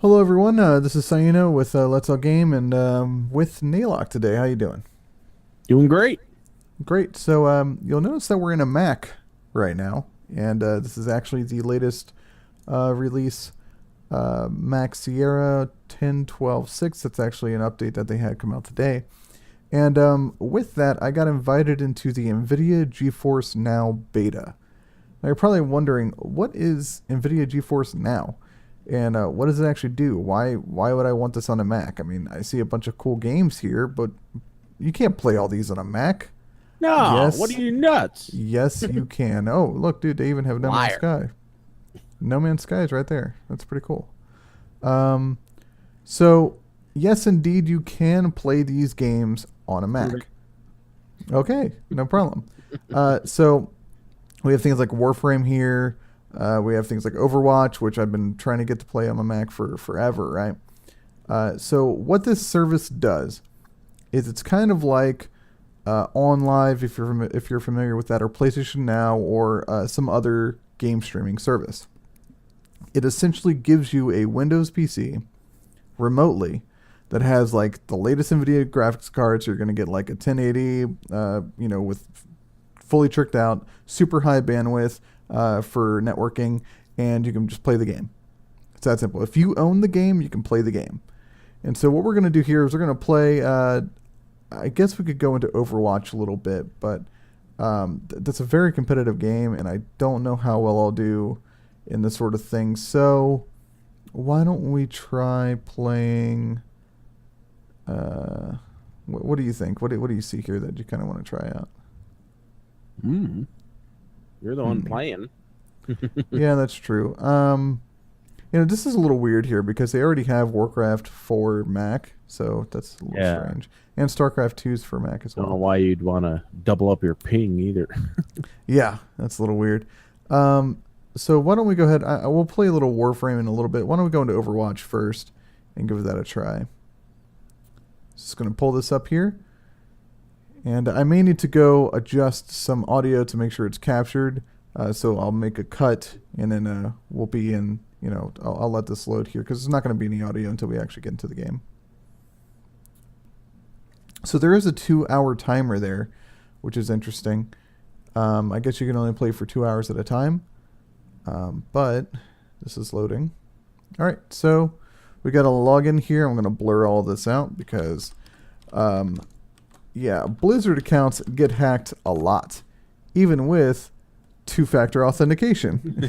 Hello everyone, this is Saieno with Let's All Game and with Neiloch today. How you doing? Doing great. Great. So you'll notice that we're in a Mac right now, and this is actually the latest release, Mac Sierra 10.12.6. That's actually an update that they had come out today. And with that, I got invited into the NVIDIA GeForce Now Beta. Now you're probably wondering, what is NVIDIA GeForce Now? And what does it actually do? Why would I want this on a Mac? I mean, I see a bunch of cool games here, but you can't play all these on a Mac. No, Yes. what are you nuts? Yes, you can. Oh, look, dude, they even have No Man's Liar. Sky. No Man's Sky is right there. That's pretty cool. So, yes, indeed, you can play these games on a Mac. Okay, no problem. So, we have things like Warframe here. We have things like Overwatch, which I've been trying to get to play on my Mac for forever, right? So what this service does is it's kind of like OnLive, if you're familiar with that, or PlayStation Now, or some other game streaming service. It essentially gives you a Windows PC remotely that has like the latest NVIDIA graphics cards. You're going to get like a 1080, with fully tricked out, super high bandwidth. For networking, and you can just play the game. It's that simple. If you own the game, you can play the game. And so what we're going to do here is we're going to play, I guess we could go into Overwatch a little bit, but that's a very competitive game, and I don't know how well I'll do in this sort of thing. So why don't we try playing, what do you think? What do you see here that you kind of want to try out? You're the one playing. Yeah, that's true. This is a little weird here because they already have Warcraft for Mac, so that's a little strange. And StarCraft 2's for Mac as Don't know well. why you'd want to double up your ping either. Yeah, that's a little weird. So why don't we go ahead? We'll play a little Warframe in a little bit. Why don't we go into Overwatch first and give that a try? Just going to pull this up here. And I may need to go adjust some audio to make sure it's captured. So I'll make a cut, and then we'll be in, I'll let this load here because there's not going to be any audio until we actually get into the game. So there is a 2-hour timer there, which is interesting. I guess you can only play for 2 hours at a time. But this is loading. All right, so we got to log in here. I'm going to blur all this out because... yeah, Blizzard accounts get hacked a lot, even with two-factor authentication.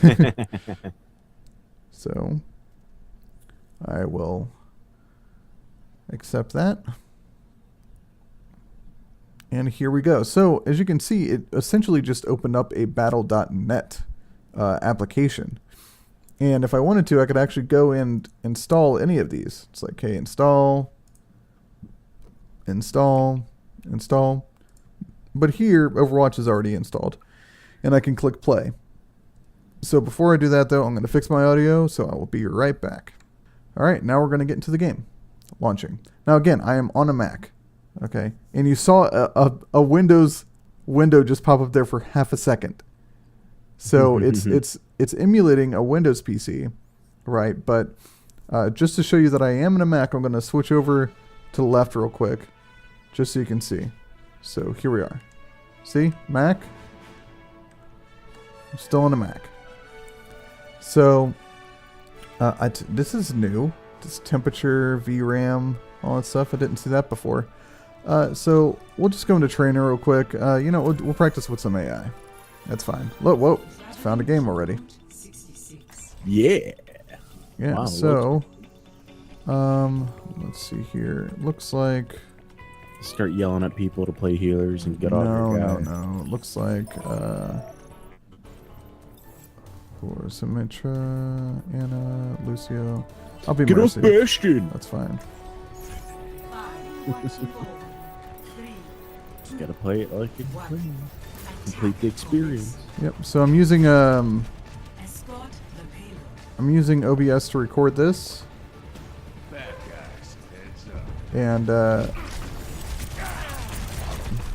So, I will accept that. And here we go. So, as you can see, it essentially just opened up a battle.net application. And if I wanted to, I could actually go and install any of these. It's like, okay, install. But here, Overwatch is already installed, and I can click play. So before I do that, though, I'm going to fix my audio, so I will be right back. All right, now we're going to get into the game. Launching. Now, again, I am on a Mac, okay? And you saw a Windows window just pop up there for half a second. So it's emulating a Windows PC, right? But just to show you that I am in a Mac, I'm going to switch over to the left real quick, just so you can see. So here we are. See? Mac. I'm still on a Mac. So this is new. This temperature, VRAM, all that stuff. I didn't see that before. So we'll just go into trainer real quick. We'll practice with some AI. That's fine. Whoa. Found a game already. Yeah. Yeah, Wow, so let's see here. Looks like Start yelling at people to play healers and get off your guy. No. It looks like for Symmetra, Anna, Lucio. I'll be Get Mercy. off Bastion. That's fine. Just gotta play it like it's playing. Complete the experience. Yep. So I'm using OBS to record this. And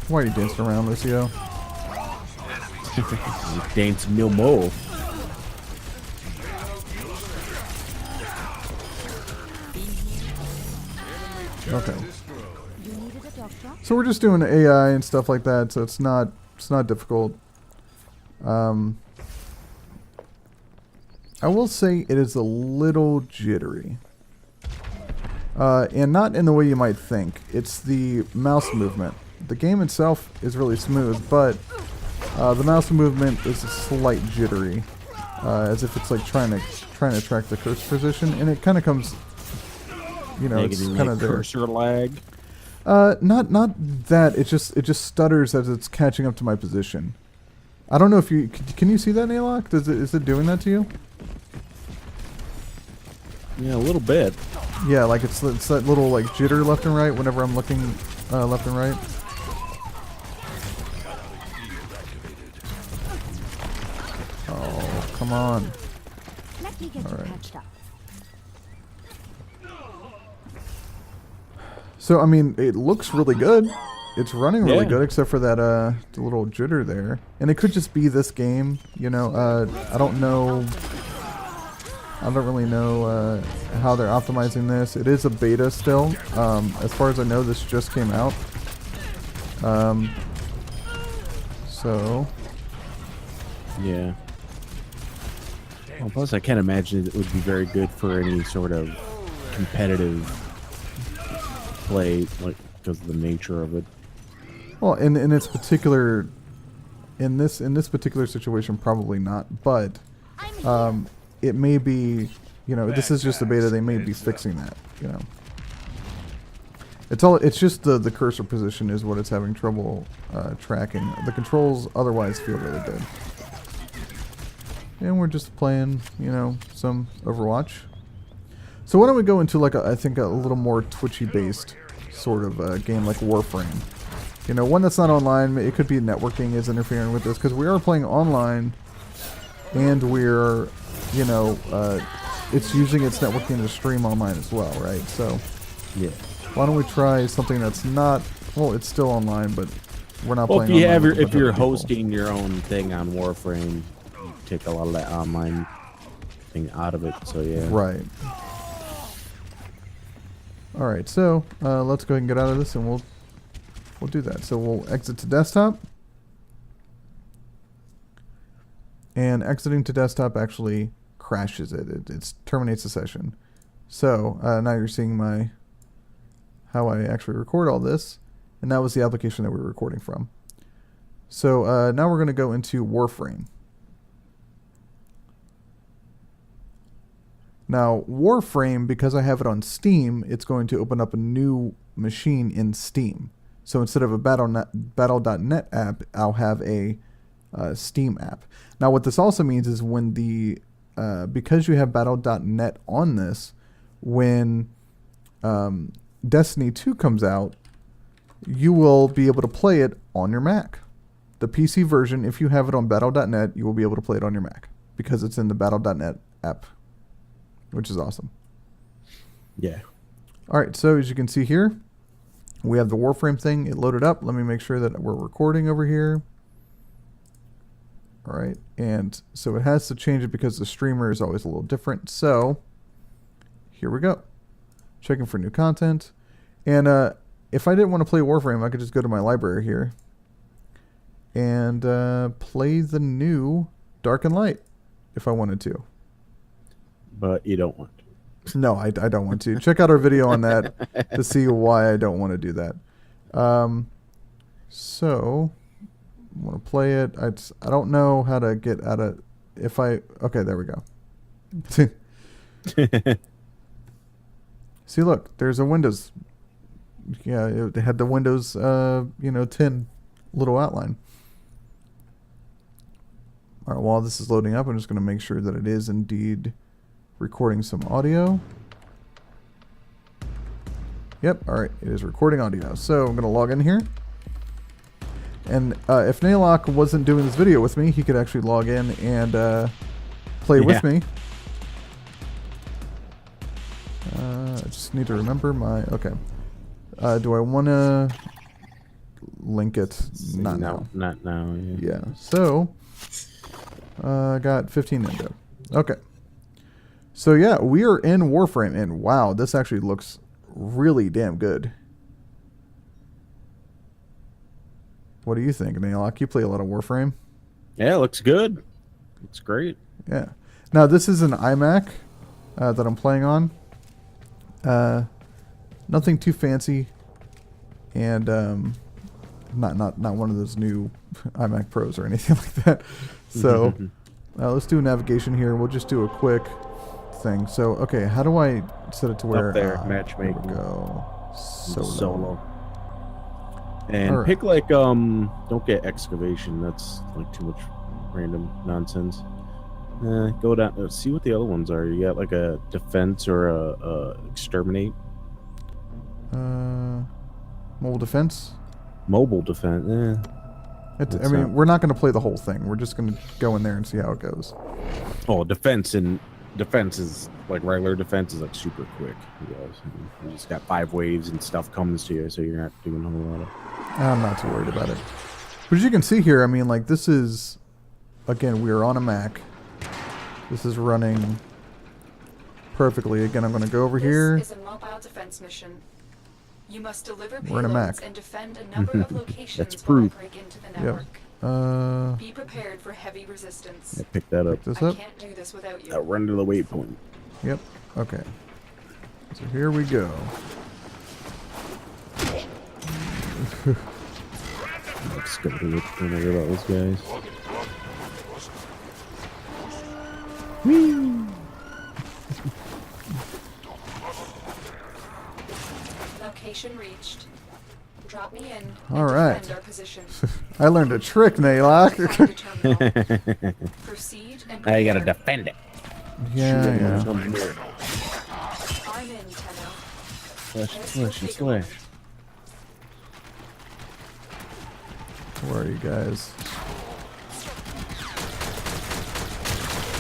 why are you dancing around, Lucio? Dancing no more. Okay. So we're just doing AI and stuff like that, so it's not difficult. I will say it is a little jittery. And not in the way you might think. It's the mouse movement. The game itself is really smooth, but the mouse movement is a slight jittery, as if it's like trying to track the cursor position, and it kind of comes, you know, it's kind of there. Cursor lag. Not that. It just stutters as it's catching up to my position. I don't know if you can you see that, Neiloch? Is it doing that to you? Yeah, a little bit. Yeah, like it's that little like jitter left and right whenever I'm looking left and right. Oh, come on. Let me get you patched up. So I mean, it looks really good. It's running really Yeah. good, except for that the little jitter there. And it could just be this game, you know. I don't know. I don't really know how they're optimizing this. It is a beta still. As far as I know, this just came out. So. Yeah. Well, plus I can't imagine it would be very good for any sort of competitive play, like because of the nature of it. Well, in its particular, in this particular situation, probably not. But it may be, you know, this is just a beta. They may be fixing that, you know. It's just the cursor position is what it's having trouble tracking. The controls otherwise feel really good. And we're just playing, you know, some Overwatch. So why don't we go into like I think a little more Twitchy based sort of game like Warframe. You know, one that's not online. It could be networking is interfering with this because we are playing online, and we're, you know, it's using its networking to stream online as well, right? So, Yeah. why don't we try something that's not? Well, it's still online, but we're not Well, playing. if you online have with a bunch if of you're other people. hosting your own thing on Warframe, you take a lot of that online thing out of it. So yeah. Right. All right. So let's go ahead and get out of this, and we'll do that. So we'll exit to desktop. And exiting to desktop actually crashes it. It terminates the session. So now you're seeing how I actually record all this. And that was the application that we were recording from. So now we're going to go into Warframe. Now, Warframe, because I have it on Steam, it's going to open up a new machine in Steam. So instead of a Battle.net app, I'll have a Steam app. Now, what this also means is when because you have Battle.net on this, when Destiny 2 comes out, you will be able to play it on your Mac. The PC version, if you have it on Battle.net, you will be able to play it on your Mac because it's in the Battle.net app, which is awesome. Yeah. All right, so as you can see here, we have the Warframe thing. It loaded up. Let me make sure that we're recording over here. All right, and so it has to change it because the streamer is always a little different. So here we go. Checking for new content. And if I didn't want to play Warframe, I could just go to my library here and play the new Dark and Light if I wanted to. But you don't want to. No, I don't want to. Check out our video on that to see why I don't want to do that. So, I want to play it. I don't know how to get out of... Okay, there we go. See, look, there's a Windows... Yeah, it had the Windows, 10 little outline. All right, while this is loading up, I'm just going to make sure that it is indeed recording some audio. Yep, all right, it is recording audio. So I'm going to log in here. And if Neiloch wasn't doing this video with me, he could actually log in and play with me. I just need to remember my... Okay. Do I want to link it? Not now. Not now. Yeah. So, I got 15 Indo. Okay. So yeah, we are in Warframe, and wow, this actually looks really damn good. What do you think, Neiloch? You play a lot of Warframe? Yeah, it looks good. Looks great. Yeah. Now this is an iMac that I'm playing on. Nothing too fancy, and not one of those new iMac Pros or anything like that. So let's do a navigation here. We'll just do a quick thing. So okay, how do I set it to where? Up there, matchmaking. There we go. Solo. And Alright. pick like don't get excavation. That's like too much random nonsense. Go down. See what the other ones are. You got like a defense or a exterminate. Mobile defense. Mobile defense. I mean, we're not going to play the whole thing. We're just going to go in there and see how it goes. Oh, defense is like regular defense is like super quick. You just got 5 waves and stuff comes to you, so you're not doing a whole lot of. I'm not too worried about it. But as you can see here, I mean, like this is, again, we are on a Mac. This is running perfectly. Again, I'm going to go over here. This is a mobile defense mission. You must deliver We're in a Mac. payloads and defend a number of locations That's while I proof. break into the Yep. network. Be prepared for heavy resistance. Yeah, pick that up. This I up. can't do this without you. Now run to the waypoint. Yep. Okay. So here we go. Let's go to it. Don't worry about those guys. Location reached. Drop me in. All right. Defend our position. I learned a trick, Neiloch. Find a terminal. Proceed and Now you gotta prepare. defend it. Yeah, Shoot it yeah. with some more. I'm in, Tenno. Slash, slash, and slash. Where are you guys?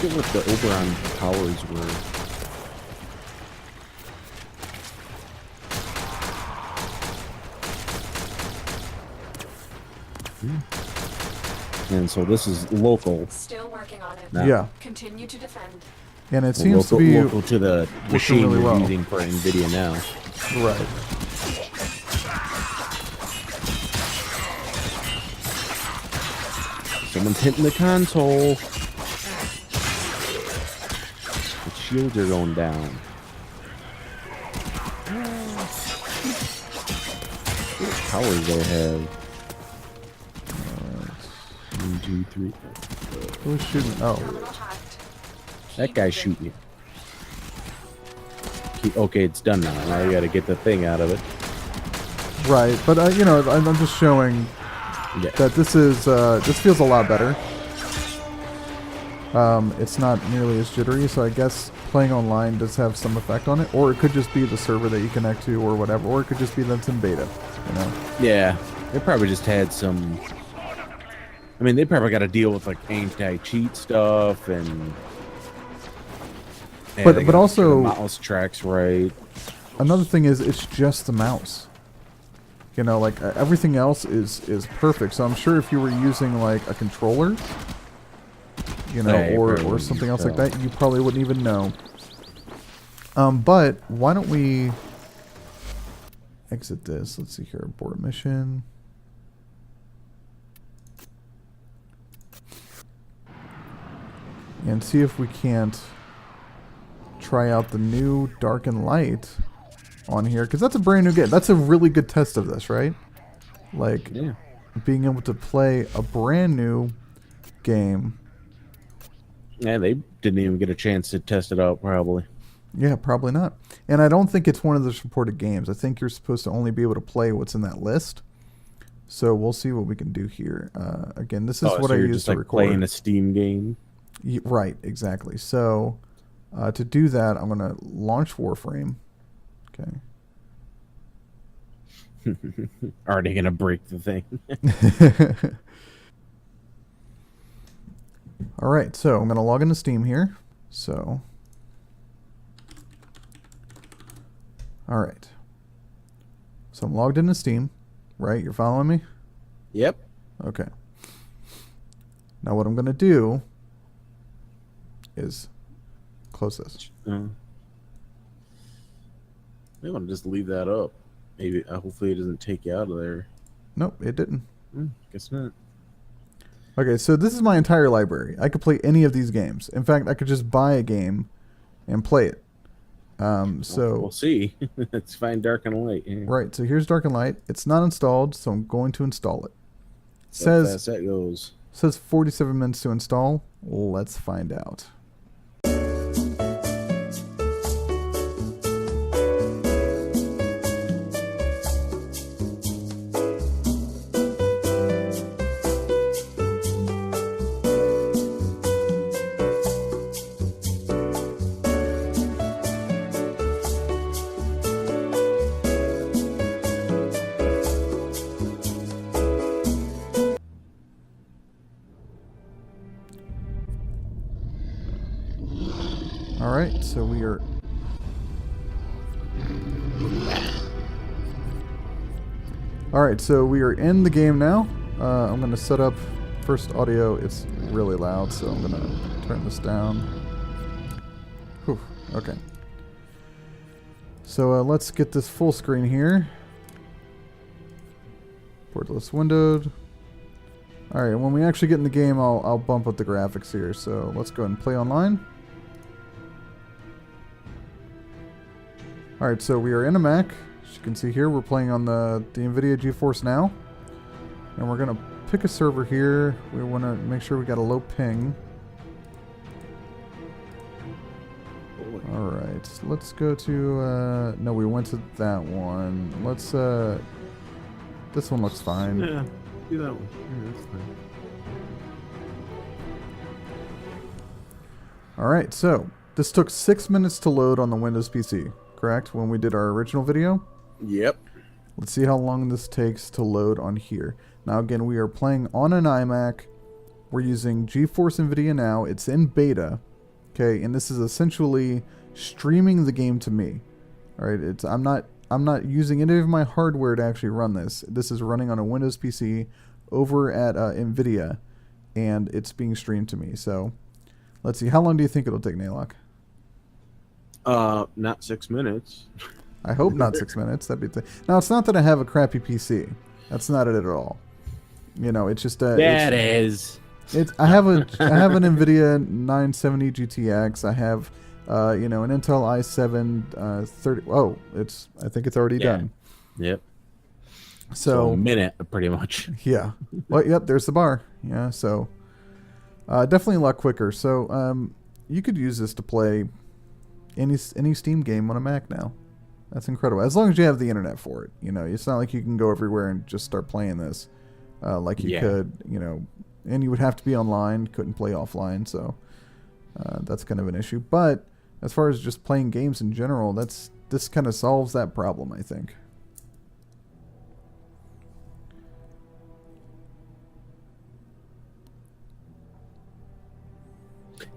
Look at what the Oberon towers were. And so this is local. Still working on it. Now, Yeah. Continue to defend. And it seems local, to be local to the machine really we're well. using for NVIDIA now. right. Someone's hitting the console. The shields are going down. What powers they have? 1, 2, 3. Who's shooting? Oh, Terminal hacked. That guy's shooting you. Okay, it's done now. Now you gotta get the thing out of it. right. But you know, I'm just showing Yeah. that this is this feels a lot better. It's not nearly as jittery, so I guess playing online does have some effect on it, or it could just be the server that you connect to, or whatever, or it could just be that's in beta. You know. Yeah. They probably just had some. I mean, they probably got to deal with like anti-cheat stuff and. But they gotta also- make sure the mouse tracks right. Another thing is it's just the mouse. You know, like everything else is perfect. So I'm sure if you were using like a controller, you know, Yeah, you probably or wouldn't something else like tell. that, you probably wouldn't even know. But why don't we exit this? Let's see here, abort mission. And see if we can't try out the new Dark and Light on here, because that's a brand new game. That's a really good test of this, right? Like Yeah. being able to play a brand new game. Yeah, they didn't even get a chance to test it out, probably. Yeah, probably not. And I don't think it's one of those reported games. I think you're supposed to only be able to play what's in that list. So we'll see what we can do here. Again, this is what so I you're use just to like record. playing a Steam game. Right, exactly. So to do that, I'm going to launch Warframe. Okay. Already gonna break the thing. All right, so I'm going to log into Steam here. So, all right. So I'm logged into Steam, right? You're following me? Yep. Okay. Now what I'm going to do is close this. They want to just leave that up. Maybe. Hopefully, it doesn't take you out of there. Nope, it didn't. Guess not. Okay, so this is my entire library. I could play any of these games. In fact, I could just buy a game and play it. So we'll see. Let's find Dark and Light. Yeah. Right, so here's Dark and Light. It's not installed, so I'm going to install it. How fast that goes. Says 47 minutes to install. Let's find out. Alright, so we are... Alright, so we are in the game now. I'm going to set up first audio. It's really loud, so I'm going to turn this down. Whew, okay. So let's get this full screen here. Portless windowed. Alright, when we actually get in the game, I'll bump up the graphics here. So let's go ahead and play online. Alright, so we are in a Mac. As you can see here, we're playing on the NVIDIA GeForce Now. And we're going to pick a server here. We want to make sure we got a low ping. Alright, so let's go to... no, we went to that one. Let's... this one looks fine. Yeah, do that one. Yeah, that's fine. Alright, so this took 6 minutes to load on the Windows PC. Correct? When we did our original video? Yep. Let's see how long this takes to load on here. Now again, we are playing on an iMac. We're using GeForce NVIDIA Now. It's in beta. Okay, and this is essentially streaming the game to me. Alright, I'm not using any of my hardware to actually run this. This is running on a Windows PC over at NVIDIA, and it's being streamed to me. So, let's see. How long do you think it'll take, Neiloch? Not 6 minutes. I hope not 6 minutes. That'd be now. It's not that I have a crappy PC. That's not it at all. You know, it's just that is. It's I have an NVIDIA 970 GTX. I have you know, an Intel i7 30. Oh, I think it's already done. Yep. So a minute, pretty much. Yeah. Well, yep. There's the bar. Yeah. So definitely a lot quicker. So you could use this to play any Steam game on a Mac now. That's incredible. As long as you have the internet for it. You know, it's not like you can go everywhere and just start playing this like you could, you know, and you would have to be online, couldn't play offline, so that's kind of an issue. But as far as just playing games in general, this kind of solves that problem, I think.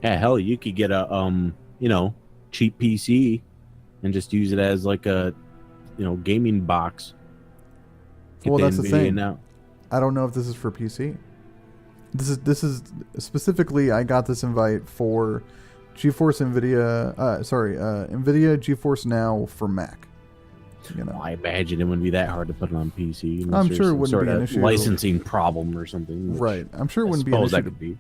Yeah, hell, you could get a you know, cheap PC and just use it as like a, you know, gaming box. Well, that's the thing. Now. I don't know if this is for PC. This is specifically, I got this invite for GeForce NVIDIA, NVIDIA GeForce Now for Mac. You know, I imagine it wouldn't be that hard to put it on PC. I'm sure it wouldn't be an issue. Licensing problem or something. Right. I'm sure it wouldn't be an issue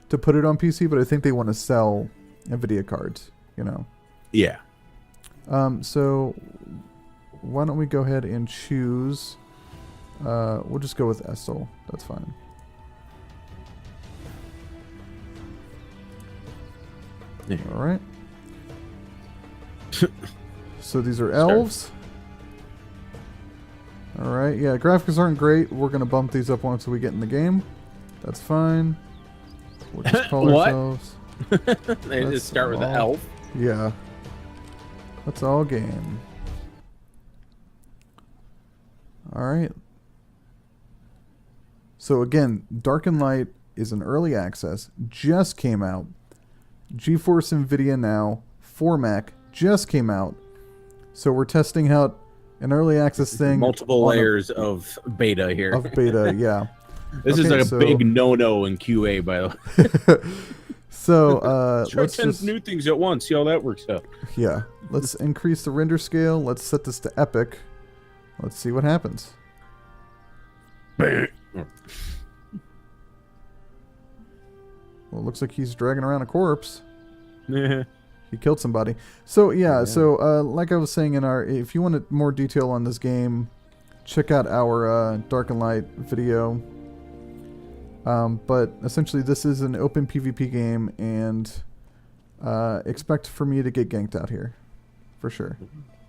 to put it on PC, but I think they want to sell NVIDIA cards, you know. Yeah. So why don't we go ahead and choose, we'll just go with Estel. That's fine. Yeah. All right. So these are elves. All right. Yeah, graphics aren't great. We're going to bump these up once we get in the game. That's fine. We'll just call ourselves. They just start with the elf. Yeah. That's all game. All right. So again, Dark and Light is an early access. Just came out. GeForce NVIDIA Now for Mac just came out. So we're testing out an early access thing. Multiple layers of beta here. Of beta, yeah. This is like a big no-no in QA, by the way. So Try let's 10 just new things at once. See how that works out. yeah. Let's increase the render scale. Let's set this to epic. Let's see what happens. Well, it looks like he's dragging around a corpse. He killed somebody. So yeah. So like I was saying if you wanted more detail on this game, check out our Dark and Light video. But essentially, this is an open PvP game, and expect for me to get ganked out here, for sure.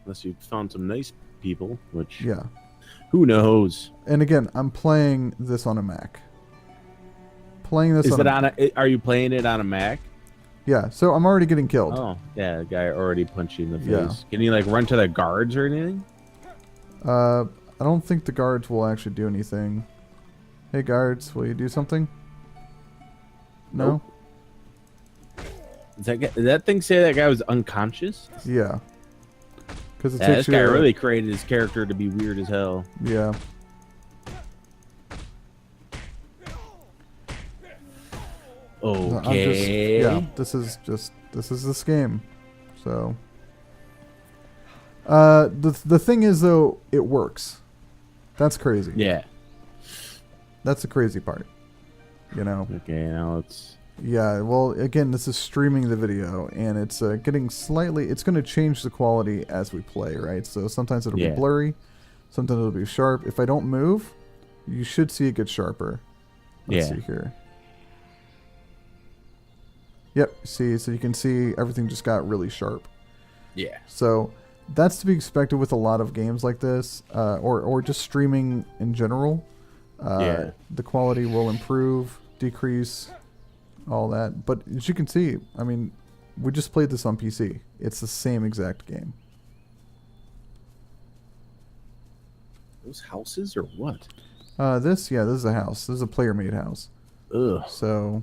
Unless you found some nice people, which Yeah. who knows? And again, I'm playing this on a Mac. Playing this Is on it a on a? Are you playing it on a Mac? Yeah, so I'm already getting killed. Oh, yeah, the guy already punched you in the face. Yeah. Can you like run to the guards or anything? I don't think the guards will actually do anything. Hey guards, will you do something? No? Did that thing say that guy was unconscious? Yeah. Because it Yeah, takes this guy you. really created his character to be weird as hell. Yeah. Okay. This is this game. So the thing is though, it works. That's crazy. Yeah. That's the crazy part. You know. Okay, now it's Yeah, well, again, this is streaming the video, and it's getting slightly. It's going to change the quality as we play, right? So sometimes it'll be blurry, sometimes it'll be sharp. If I don't move, you should see it get sharper. Let's see here. Yep, see, so you can see everything just got really sharp. Yeah. So that's to be expected with a lot of games like this, or just streaming in general. The quality will improve, decrease, all that. But as you can see, I mean, we just played this on PC. It's the same exact game. Those houses or what? This is a house. This is a player-made house. Ugh. So,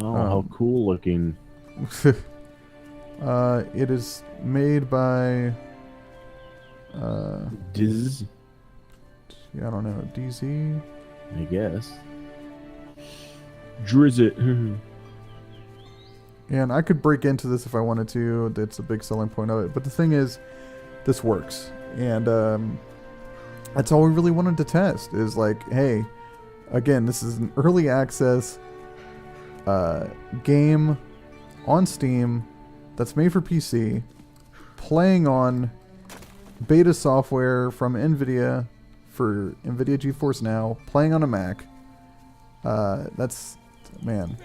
Oh, how cool looking. it is made by, Diz, I don't know, DZ? I guess. Drizzit. And I could break into this if I wanted to. That's a big selling point of it. But the thing is, this works. And that's all we really wanted to test. Is like, hey, again, this is an early access game on Steam that's made for PC, playing on beta software from NVIDIA for NVIDIA GeForce Now, playing on a Mac. That's, man,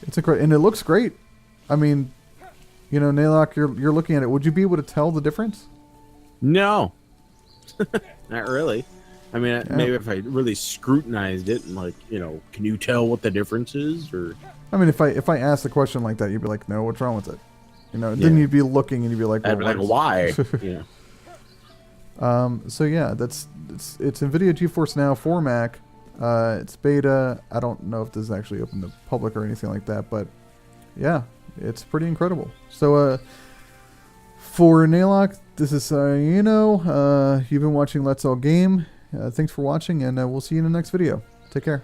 it's incredible, and it looks great. I mean, you know, Neiloch, you're looking at it. Would you be able to tell the difference? No. Not really. I mean, maybe if I really scrutinized it and like, you know, can you tell what the difference is? Or I mean, if I asked a question like that, you'd be like, no, what's wrong with it? You know, then you'd be looking and you'd be like, I'd be like, why? Yeah. So yeah, it's NVIDIA GeForce Now for Mac. It's beta. I don't know if this is actually open to public or anything like that, but yeah, it's pretty incredible. So for Neiloch, this is Saieno. You've been watching Let's All Game. Thanks for watching, and we'll see you in the next video. Take care.